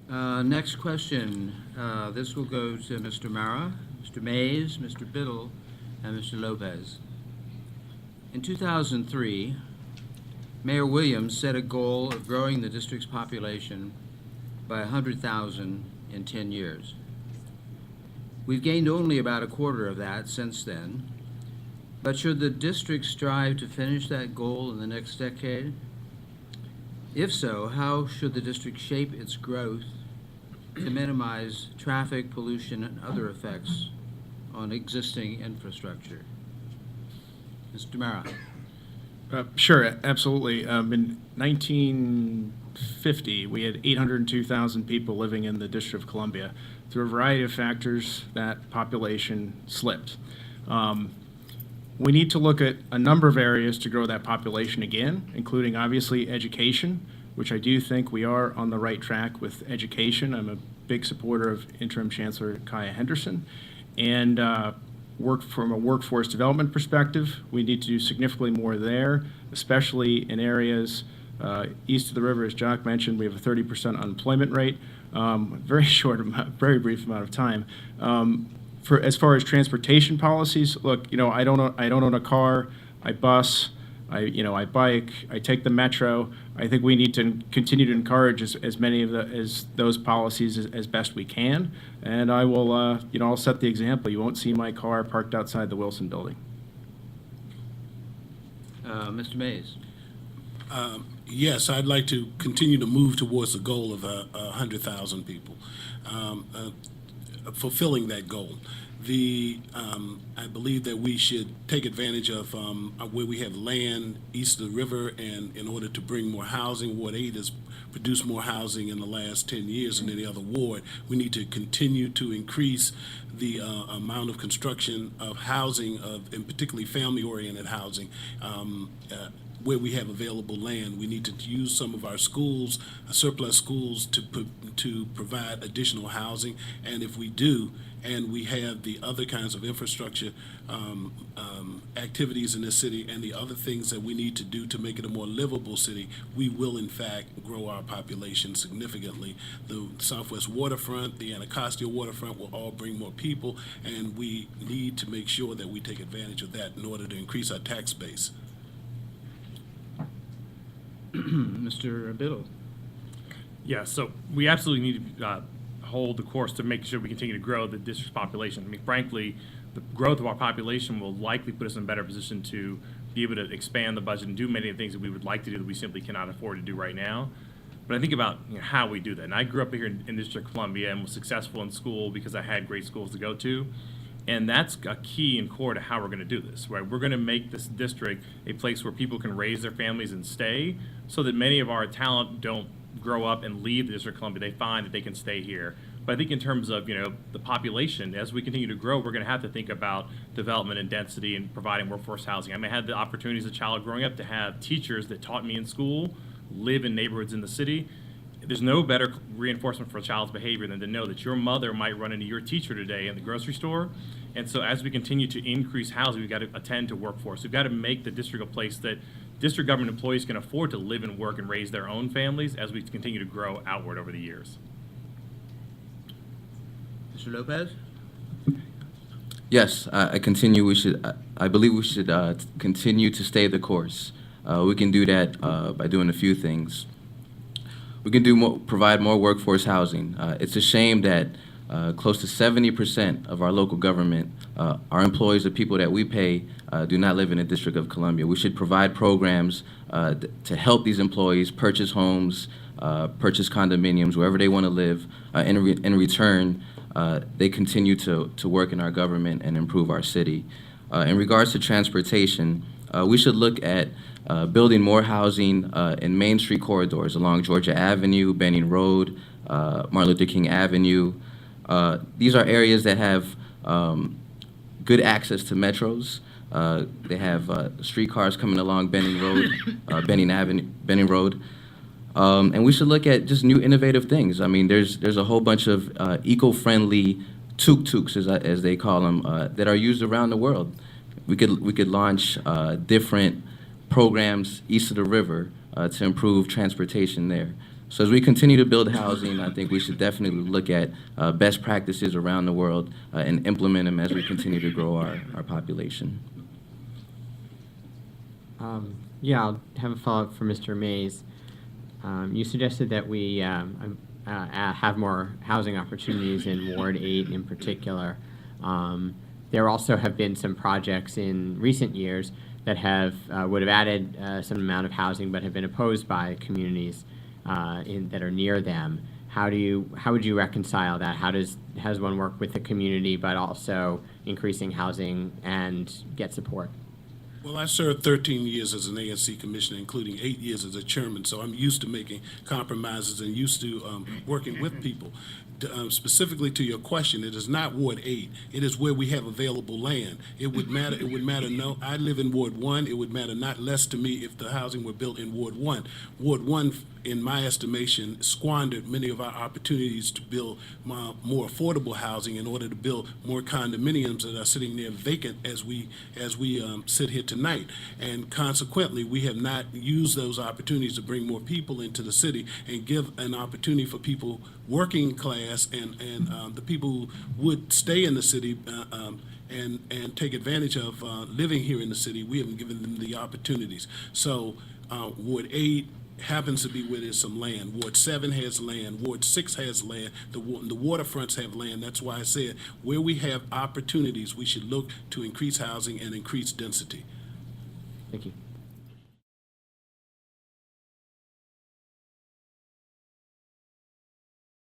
Next question. This will go to Mr. Mara, Mr. Mays, Mr. Biddle, and Mr. Lopez. In 2003, Mayor Williams set a goal of growing the district's population by 100,000 in 10 years. We've gained only about a quarter of that since then, but should the district strive to finish that goal in the next decade? If so, how should the district shape its growth to minimize traffic, pollution, and other effects on existing infrastructure? Mr. Mara. Sure, absolutely. In 1950, we had 802,000 people living in the District of Columbia. Through a variety of factors, that population slipped. We need to look at a number of areas to grow that population again, including obviously education, which I do think we are on the right track with education. I'm a big supporter of Interim Chancellor Kaya Henderson. And work from a workforce development perspective, we need to do significantly more there, especially in areas east of the river. As Jock mentioned, we have a 30% unemployment rate. Very brief amount of time. As far as transportation policies, look, I don't own a car. I bus. I bike. I take the metro. I think we need to continue to encourage as many of those policies as best we can. And I will, I'll set the example. You won't see my car parked outside the Wilson Building. Mr. Mays. Yes, I'd like to continue to move towards the goal of 100,000 people, fulfilling that goal. I believe that we should take advantage of where we have land east of the river, and in order to bring more housing, Ward 8 has produced more housing in the last 10 years than any other ward. We need to continue to increase the amount of construction of housing, and particularly family-oriented housing. Where we have available land, we need to use some of our schools, surplus schools, to provide additional housing. And if we do, and we have the other kinds of infrastructure activities in this city and the other things that we need to do to make it a more livable city, we will in fact grow our population significantly. The Southwest Waterfront, the Anacostia Waterfront will all bring more people, and we need to make sure that we take advantage of that in order to increase our tax base. Mr. Biddle. Yeah, so we absolutely need to hold the course to make sure we continue to grow the district's population. I mean, frankly, the growth of our population will likely put us in a better position to be able to expand the budget and do many of the things that we would like to do that we simply cannot afford to do right now. But I think about how we do that. And I grew up here in the District of Columbia and was successful in school because I had great schools to go to. And that's a key and core to how we're going to do this, right? We're going to make this district a place where people can raise their families and stay, so that many of our talent don't grow up and leave the District of Columbia. They find that they can stay here. But I think in terms of the population, as we continue to grow, we're going to have to think about development and density and providing workforce housing. I had the opportunity as a child growing up to have teachers that taught me in school live in neighborhoods in the city. There's no better reinforcement for a child's behavior than to know that your mother might run into your teacher today in the grocery store. And so as we continue to increase housing, we've got to attend to workforce. We've got to make the district a place that district government employees can afford to live and work and raise their own families as we continue to grow outward over the years. Mr. Lopez? Yes, I believe we should continue to stay the course. We can do that by doing a few things. We can provide more workforce housing. It's a shame that close to 70% of our local government, our employees, the people that we pay, do not live in the District of Columbia. We should provide programs to help these employees purchase homes, purchase condominiums, wherever they want to live. In return, they continue to work in our government and improve our city. In regards to transportation, we should look at building more housing in Main Street corridors along Georgia Avenue, Benning Road, Martin Luther King Avenue. These are areas that have good access to metros. They have streetcars coming along Benning Road, Benning Road. And we should look at just new innovative things. I mean, there's a whole bunch of eco-friendly tuk-tuks, as they call them, that are used around the world. We could launch different programs east of the river to improve transportation there. So as we continue to build housing, I think we should definitely look at best practices around the world and implement them as we continue to grow our population. Yeah, I'll have a follow-up for Mr. Mays. You suggested that we have more housing opportunities in Ward 8 in particular. There also have been some projects in recent years that have would have added some amount of housing but have been opposed by communities that are near them. How would you reconcile that? How does one work with the community but also increasing housing and get support? Well, I served 13 years as an ANC commissioner, including 8 years as a chairman, so I'm used to making compromises and used to working with people. Specifically to your question, it is not Ward 8. It is where we have available land. It would matter. No, I live in Ward 1. It would matter not less to me if the housing were built in Ward 1. Ward 1, in my estimation, squandered many of our opportunities to build more affordable housing in order to build more condominiums that are sitting there vacant as we sit here tonight. And consequently, we have not used those opportunities to bring more people into the city and give an opportunity for people working class and the people who would stay in the city and take advantage of living here in the city. We haven't given them the opportunities. So Ward 8 happens to be where there's some land. Ward 7 has land. Ward 6 has land. The waterfronts have land. That's why I said where we have opportunities, we should look to increase housing and increase density. Thank you.